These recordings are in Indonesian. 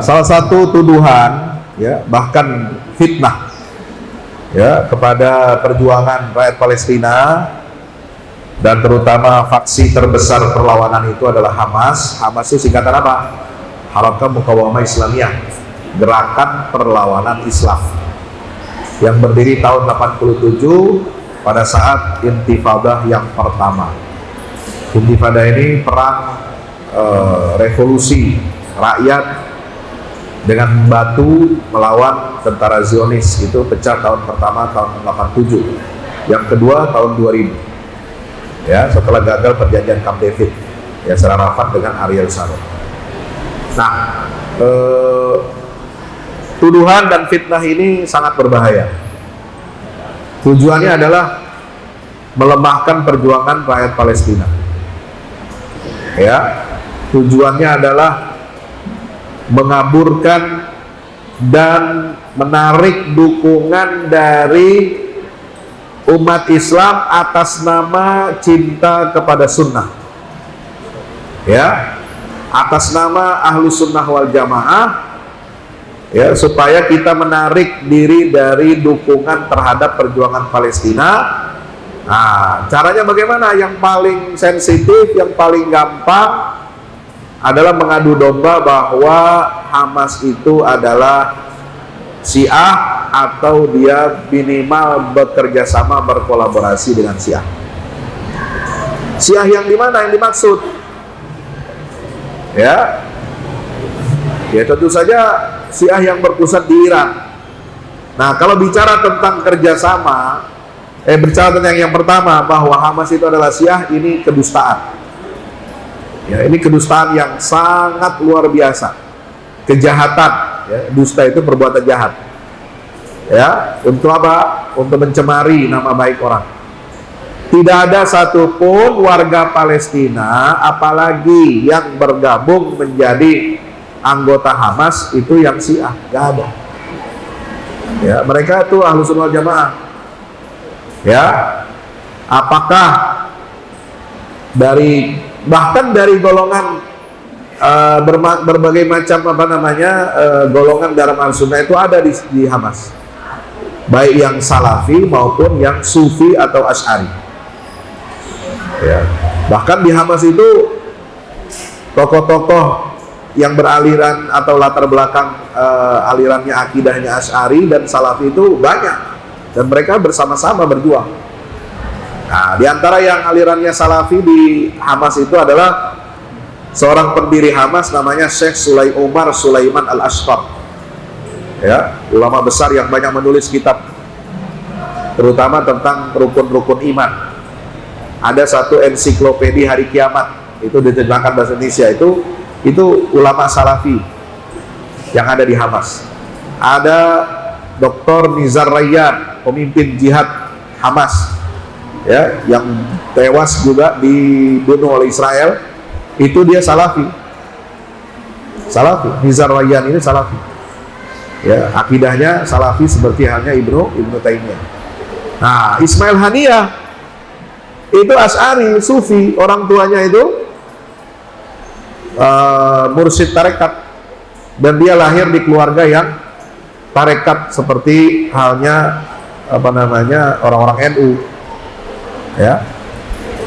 Salah satu tuduhan, ya, bahkan fitnah, ya, kepada perjuangan rakyat Palestina dan terutama faksi terbesar perlawanan itu adalah Hamas. Hamas itu singkatan apa? Harakah Mukawamah Islamiyah, gerakan perlawanan Islam, yang berdiri tahun 87 pada saat Intifadah yang pertama. Intifadah ini perang revolusi rakyat dengan batu melawan tentara Zionis. Itu pecah tahun pertama tahun 87, yang kedua tahun 2000, ya, setelah gagal perjanjian Camp David, Yasser Arafat dengan Ariel Sharon. Nah, tuduhan dan fitnah ini sangat berbahaya. Tujuannya adalah melemahkan perjuangan rakyat Palestina. Ya, tujuannya adalah mengaburkan dan menarik dukungan dari umat Islam atas nama cinta kepada sunnah, ya, atas nama Ahlus Sunnah wal Jamaah, ya, supaya kita menarik diri dari dukungan terhadap perjuangan Palestina. Nah, caranya bagaimana? Yang paling sensitif, yang paling gampang adalah mengadu domba bahwa Hamas itu adalah Syiah atau dia minimal bekerja sama, berkolaborasi dengan Syiah. Syiah yang di mana yang dimaksud? Ya, tentu saja Syiah yang berpusat di Iran. Nah, kalau bicara tentang kerjasama, bicara tentang yang pertama bahwa Hamas itu adalah Syiah, ini kedustaan. Ya, ini kedustaan yang sangat luar biasa, kejahatan. Ya, dusta itu perbuatan jahat. Ya, untuk apa? Untuk mencemari nama baik orang. Tidak ada satupun warga Palestina, apalagi yang bergabung menjadi anggota Hamas itu yang Syiah, nggak ada. Ya, mereka itu Ahlus Sunnah wal Jamaah. Ya, apakah bahkan dari golongan berbagai macam golongan dalam Al-Sunnah itu ada di Hamas, baik yang Salafi maupun yang Sufi atau Asy'ari. Ya, bahkan di Hamas itu tokoh-tokoh yang beraliran atau latar belakang alirannya akidahnya Asy'ari dan Salafi itu banyak, dan mereka bersama-sama berjuang. Nah, di antara yang alirannya Salafi di Hamas itu adalah seorang pendiri Hamas namanya Syekh Umar Sulaiman Al-Ashqar. Ya, ulama besar yang banyak menulis kitab terutama tentang rukun-rukun iman. Ada satu ensiklopedi hari kiamat, itu diterjemahkan bahasa Indonesia, itu ulama Salafi yang ada di Hamas. Ada Dr. Nizar Rayyan, pemimpin jihad Hamas, ya, yang tewas juga dibunuh oleh Israel. Itu dia Salafi. Nizar Rayyan ini Salafi. Ya, akidahnya Salafi seperti halnya Ibnu Taimiyah. Nah, Ismail Haniyah itu Asy'ari, Sufi, orang tuanya itu mursyid tarekat, dan dia lahir di keluarga yang tarekat seperti halnya orang-orang NU. Ya.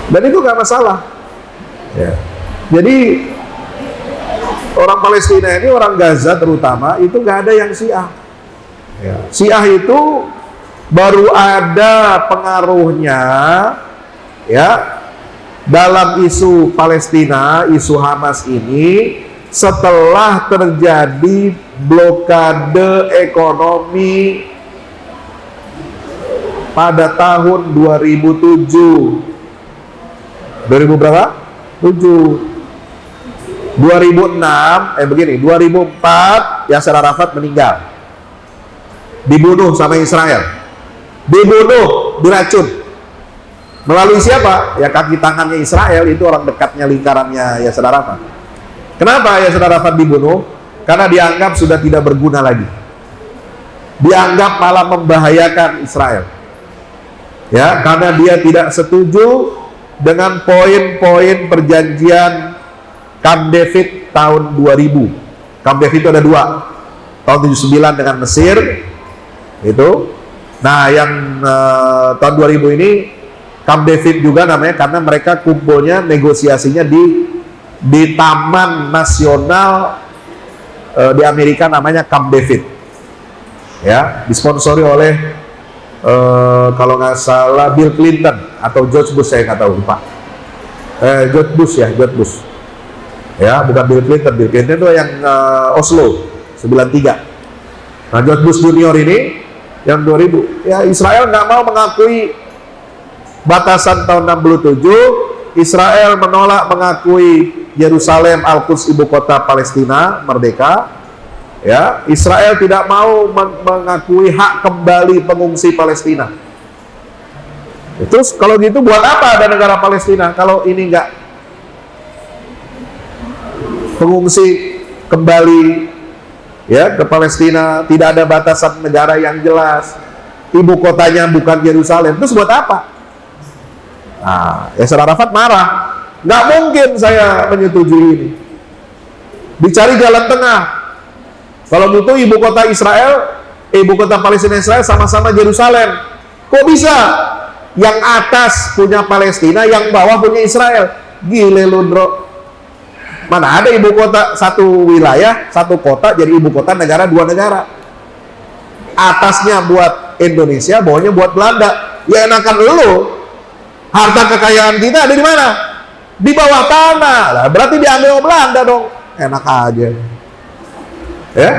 Dan itu gak masalah. Ya. Jadi orang Palestina ini, orang Gaza terutama, itu nggak ada yang Syiah. Ya. Syiah itu baru ada pengaruhnya, ya, dalam isu Palestina, isu Hamas ini setelah terjadi blokade ekonomi pada tahun 2007. 2000 berapa? 7. 2006, 2004 Yasser Arafat meninggal, dibunuh sama Israel, diracun. Melalui siapa? Ya, kaki tangannya Israel, itu orang dekatnya, lingkarannya Yasser Arafat. Kenapa Yasser Arafat dibunuh? Karena dianggap sudah tidak berguna lagi, dianggap malah membahayakan Israel. Ya, karena dia tidak setuju dengan poin-poin perjanjian Camp David tahun 2000. Camp David itu ada dua, tahun 79 dengan Mesir itu. Nah yang tahun 2000 ini Camp David juga namanya, karena mereka kumpulnya negosiasinya di Taman Nasional di Amerika, namanya Camp David, ya, disponsori oleh kalau nggak salah Bill Clinton atau George Bush, saya nggak tahu, lupa. George Bush ya, bukan Bill Clinton. Bill Clinton itu yang Oslo 93. Nah George Bush Junior ini yang 2000, ya Israel nggak mau mengakui batasan tahun 67. Israel menolak mengakui Yerusalem Al-Quds ibu kota Palestina merdeka. Ya, Israel tidak mau mengakui hak kembali pengungsi Palestina. Terus kalau gitu buat apa ada negara Palestina kalau ini enggak pengungsi kembali ya ke Palestina, tidak ada batasan negara yang jelas, ibu kotanya bukan Yerusalem, terus buat apa? Nah, Yasser Arafat marah, nggak mungkin saya menyetujui ini. Dicari jalan tengah. Kalau butuh ibu kota Israel, ibu kota Palestina Israel sama-sama Yerusalem. Kok bisa? Yang atas punya Palestina, yang bawah punya Israel. Gile lu, bro. Mana ada ibu kota satu wilayah, satu kota jadi ibu kota negara, dua negara. Atasnya buat Indonesia, bawahnya buat Belanda. Ya enakan lu. Harta kekayaan kita ada di mana? Di bawah tanah. Lah, berarti diambil Belanda dong. Enak aja. Ya.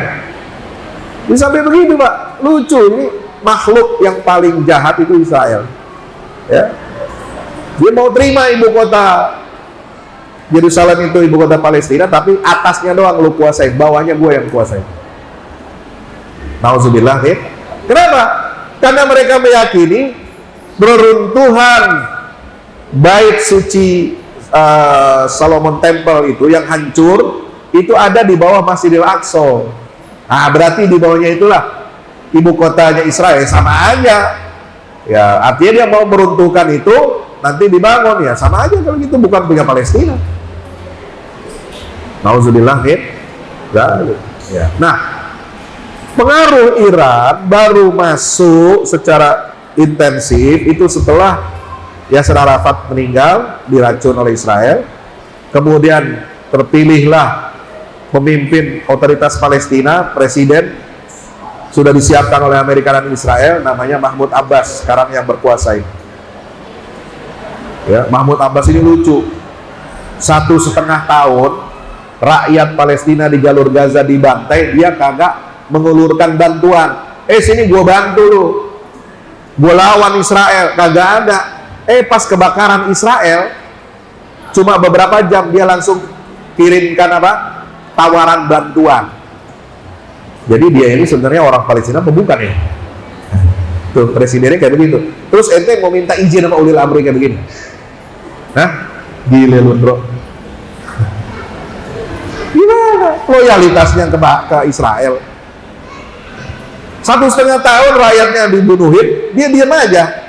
Bisa sampai begitu, Pak. Lucu, ini makhluk yang paling jahat itu Israel. Ya. Dia mau terima ibu kota Yerusalem itu ibu kota Palestina, tapi atasnya doang lu kuasai, bawahnya gue yang kuasai. Nauzubillah, ya. Kenapa? Karena mereka meyakini beruntuhan bait suci Solomon Temple itu yang hancur itu ada di bawah Masjidil Aqsa. Nah, berarti di bawahnya itulah ibu kotanya Israel, sama aja. Ya, artinya dia mau meruntuhkan itu nanti dibangun, ya sama aja kalau gitu, bukan punya Palestina. Nauzubillah, ya. Nah, pengaruh Iran baru masuk secara intensif itu setelah Yasser Arafat meninggal, diracun oleh Israel. Kemudian terpilihlah pemimpin otoritas Palestina, presiden sudah disiapkan oleh Amerika dan Israel, namanya Mahmud Abbas, sekarang yang berkuasa ini. Ya, Mahmud Abbas ini lucu. 1,5 tahun rakyat Palestina di jalur Gaza dibantai, dia kagak mengulurkan bantuan. Sini gua bantu lu, gua lawan Israel, kagak ada. Pas kebakaran Israel, cuma beberapa jam dia langsung kirimkan apa? Tawaran bantuan. Jadi dia ini sebenarnya orang Palestina bukan ya? Tuh presidennya kayak begitu. Terus ente mau minta izin sama ulil amri kayak begini? Hah? Gile lu, bro. Gimana loyalitasnya ke Israel? 1,5 tahun rakyatnya dibunuhin, dia diam aja.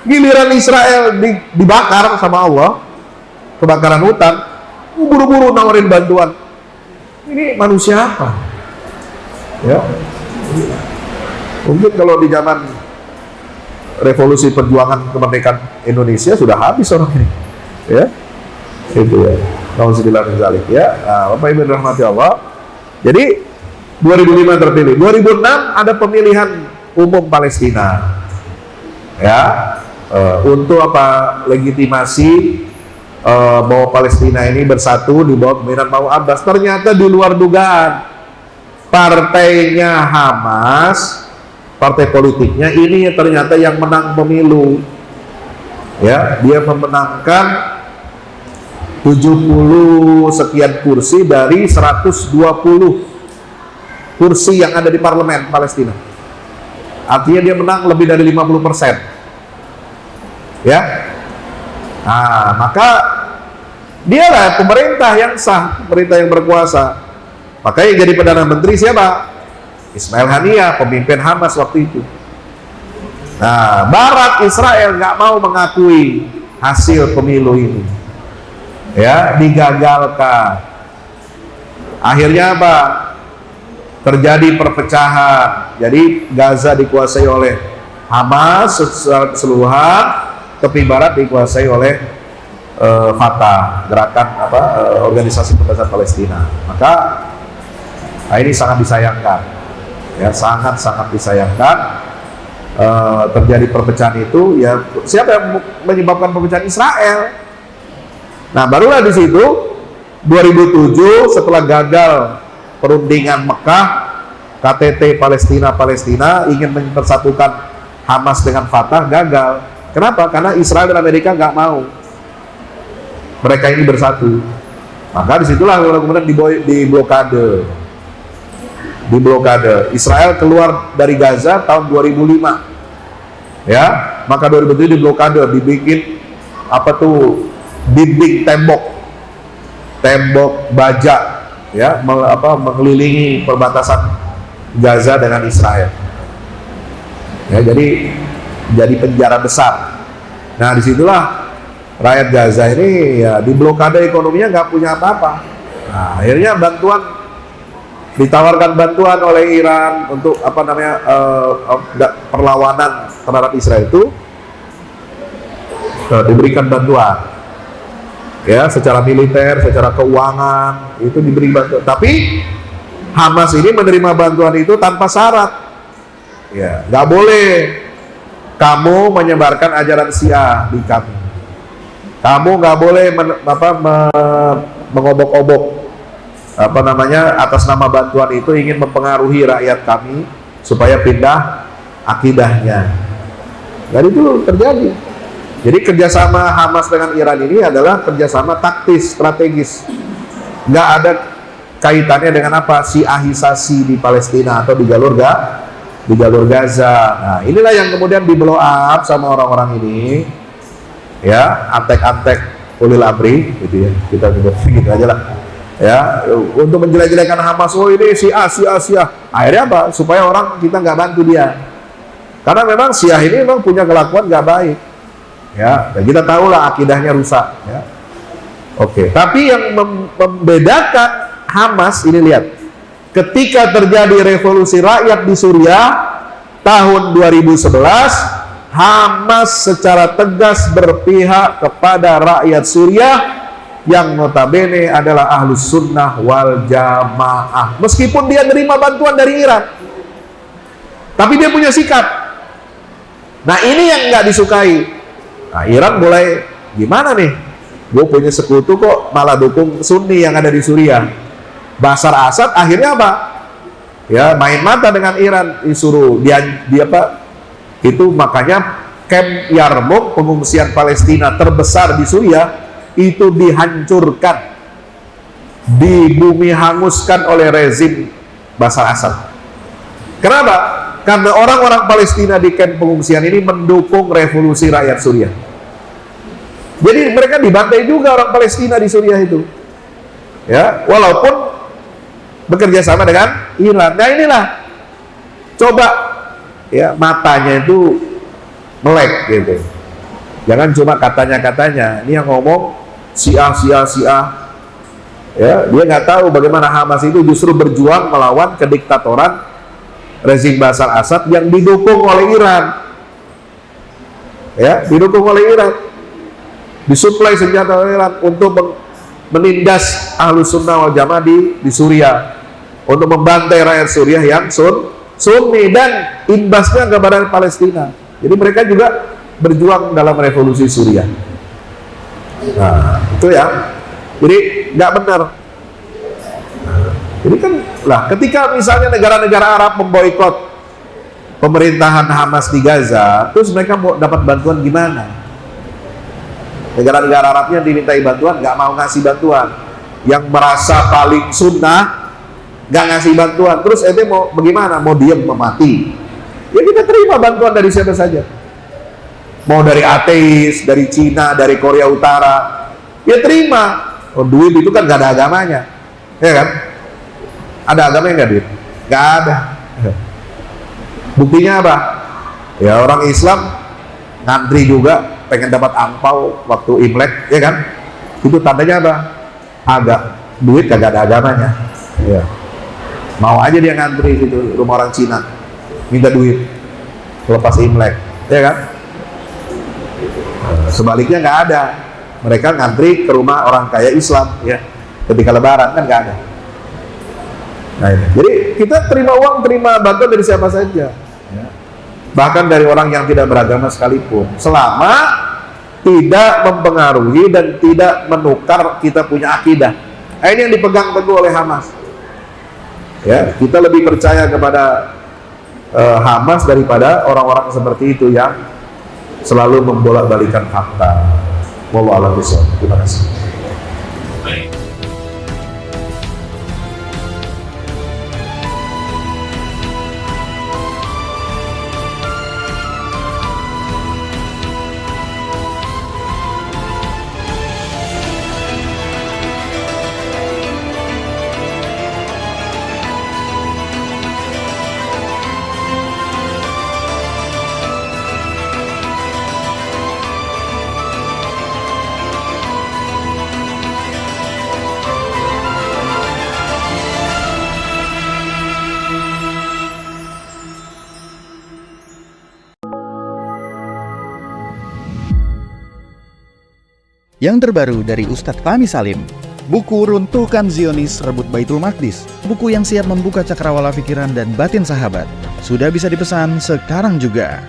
Giliran Israel dibakar sama Allah, kebakaran hutan, buru-buru nawarin bantuan. Ini manusia apa? Ya, mungkin kalau di zaman revolusi perjuangan kemerdekaan Indonesia sudah habis orang ini, ya, itu ya. Nauzubillah min dzalik, ya. Nah, Bapak Ibu rahmati Allah. Jadi 2005 terpilih, 2006 ada pemilihan umum Palestina, ya. Untuk apa? Legitimasi bahwa Palestina ini bersatu di bawah kepemimpinan Mahmud Abbas. Ternyata di luar dugaan, partainya Hamas, partai politiknya ini ternyata yang menang pemilu. Ya, dia memenangkan 70 sekian kursi dari 120 kursi yang ada di parlemen Palestina. Artinya dia menang lebih dari 50%. Ya, nah maka dialah pemerintah yang sah, pemerintah yang berkuasa. Makanya jadi perdana menteri siapa? Ismail Haniyah, pemimpin Hamas waktu itu. Nah, Barat Israel nggak mau mengakui hasil pemilu ini, ya, digagalkan. Akhirnya apa? Terjadi perpecahan. Jadi Gaza dikuasai oleh Hamas secara keseluruhan, tepi barat dikuasai oleh Fatah, gerakan organisasi pembebasan Palestina. Maka ini sangat disayangkan, ya, sangat disayangkan. Terjadi perpecahan itu, ya siapa yang menyebabkan perpecahan? Israel. Nah, barulah di situ 2007 setelah gagal perundingan Mekah, KTT Palestina ingin mempersatukan Hamas dengan Fatah, gagal. Kenapa? Karena Israel dan Amerika nggak mau mereka ini bersatu. Maka disitulah kemudian diblokade. Israel keluar dari Gaza tahun 2005, ya. Maka 2007 diblokade, dibikin dinding tembok baja, ya, mengelilingi perbatasan Gaza dengan Israel. Ya, jadi penjara besar. Nah, disitulah rakyat Gaza ini ya diblokade ekonominya, nggak punya apa-apa. Nah, akhirnya ditawarkan bantuan oleh Iran untuk perlawanan terhadap Israel itu, diberikan bantuan, ya, secara militer, secara keuangan itu diberi bantuan. Tapi Hamas ini menerima bantuan itu tanpa syarat, ya, nggak boleh kamu menyebarkan ajaran Syiah di kami, kamu nggak boleh mengobok-obok atas nama bantuan itu ingin mempengaruhi rakyat kami supaya pindah akidahnya. Dan itu terjadi. Jadi kerjasama Hamas dengan Iran ini adalah kerjasama taktis, strategis. Nggak ada kaitannya dengan Syiahisasi di Palestina atau di jalur Gaza. Nah, inilah yang kemudian di blow up sama orang-orang ini, ya, antek-antek ulil amri, gitu ya. Kita gitu aja lah. Ya, untuk menjelek-jelekan Hamas, oh ini Syiah. Akhirnya apa? Supaya orang kita nggak bantu dia. Karena memang Syiah ini memang punya kelakuan nggak baik. Ya, dan kita tahulah akidahnya rusak. Ya. Oke. Tapi yang membedakan Hamas ini, lihat, ketika terjadi revolusi rakyat di Suriah tahun 2011, Hamas secara tegas berpihak kepada rakyat Suriah yang notabene adalah Ahlus Sunnah wal Jamaah, meskipun dia nerima bantuan dari Iran, tapi dia punya sikap. Nah, ini yang nggak disukai. Nah, Iran mulai gimana nih? Gue punya sekutu kok malah dukung Sunni yang ada di Suriah. Bashar Assad akhirnya apa? Ya, main mata dengan Iran, disuruh itu makanya kamp Yarmouk, pengungsian Palestina terbesar di Suriah, itu dihancurkan, dibumi hanguskan oleh rezim Bashar Assad. Kenapa? Karena orang-orang Palestina di kamp pengungsian ini mendukung revolusi rakyat Suriah. Jadi mereka dibantai juga orang Palestina di Suriah itu, ya, walaupun bekerja sama dengan Iran. Nah, inilah, coba, ya, matanya itu melek gitu. Jangan cuma katanya-katanya. Ini yang ngomong Syiah. Ya, dia nggak tahu bagaimana Hamas itu justru berjuang melawan kediktatoran rezim Bashar Assad yang didukung oleh Iran. Ya, didukung oleh Iran. Disuplai senjata oleh Iran untuk menindas Ahlus Sunnah wal Jamaah di Suriah, untuk membantai rakyat Suriah yang Sunni, dan imbasnya kepada Palestina. Jadi mereka juga berjuang dalam revolusi Suriah. Nah, itu ya. Jadi nggak benar. Jadi kan lah, ketika misalnya negara-negara Arab memboikot pemerintahan Hamas di Gaza, terus mereka mau dapat bantuan gimana? Negara-negara Arabnya dimintai bantuan, nggak mau ngasih bantuan. Yang merasa paling sunnah nggak ngasih bantuan, terus ente mau bagaimana? Mau diem, mau mati? Ya kita terima bantuan dari siapa saja. Mau dari ateis, dari Cina, dari Korea Utara, ya terima. Oh, duit itu kan gak ada agamanya, ya kan? Ada agamanya nggak, duit? Gak ada. Buktinya apa? Ya, orang Islam ngantri juga pengen dapat angpau waktu Imlek, ya kan? Itu tandanya apa? Duit kagak ada agamanya. Ya. Mau aja dia ngantri gitu rumah orang Cina, minta duit lepas Imlek, ya kan? Sebaliknya nggak ada, mereka ngantri ke rumah orang kaya Islam, ya, ketika Lebaran kan nggak ada. Nah ini, jadi kita terima uang, terima bantuan dari siapa saja, ya. Bahkan dari orang yang tidak beragama sekalipun, selama tidak mempengaruhi dan tidak menukar kita punya akidah. Nah, ini yang dipegang teguh oleh Hamas. Ya, kita lebih percaya kepada Hamas daripada orang-orang seperti itu yang selalu membolak-balikan fakta. Wallahu a'lam bishawab. Terima kasih. Yang terbaru dari Ustadz Fahmi Salim, buku Runtuhkan Zionis Rebut Baitul Maqdis, buku yang siap membuka cakrawala pikiran dan batin sahabat, sudah bisa dipesan sekarang juga.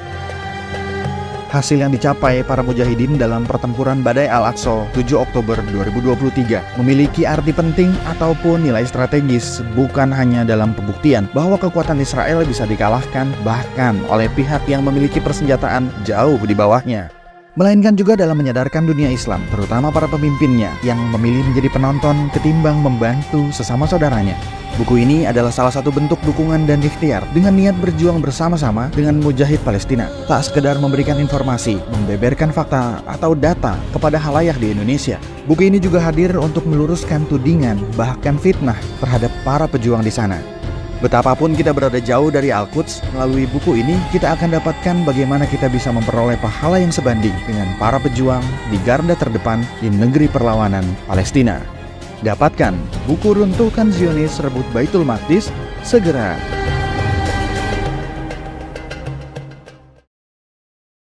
Hasil yang dicapai para mujahidin dalam pertempuran Badai Al-Aqsa 7 Oktober 2023 memiliki arti penting ataupun nilai strategis, bukan hanya dalam pembuktian bahwa kekuatan Israel bisa dikalahkan bahkan oleh pihak yang memiliki persenjataan jauh di bawahnya, melainkan juga dalam menyadarkan dunia Islam, terutama para pemimpinnya yang memilih menjadi penonton ketimbang membantu sesama saudaranya. Buku ini adalah salah satu bentuk dukungan dan ikhtiar dengan niat berjuang bersama-sama dengan mujahid Palestina. Tak sekedar memberikan informasi, membeberkan fakta atau data kepada khalayak di Indonesia. Buku ini juga hadir untuk meluruskan tudingan bahkan fitnah terhadap para pejuang di sana. Betapapun kita berada jauh dari Al-Quds, melalui buku ini kita akan dapatkan bagaimana kita bisa memperoleh pahala yang sebanding dengan para pejuang di garda terdepan di negeri perlawanan Palestina. Dapatkan buku Runtuhkan Zionis Rebut Baitul Maqdis segera.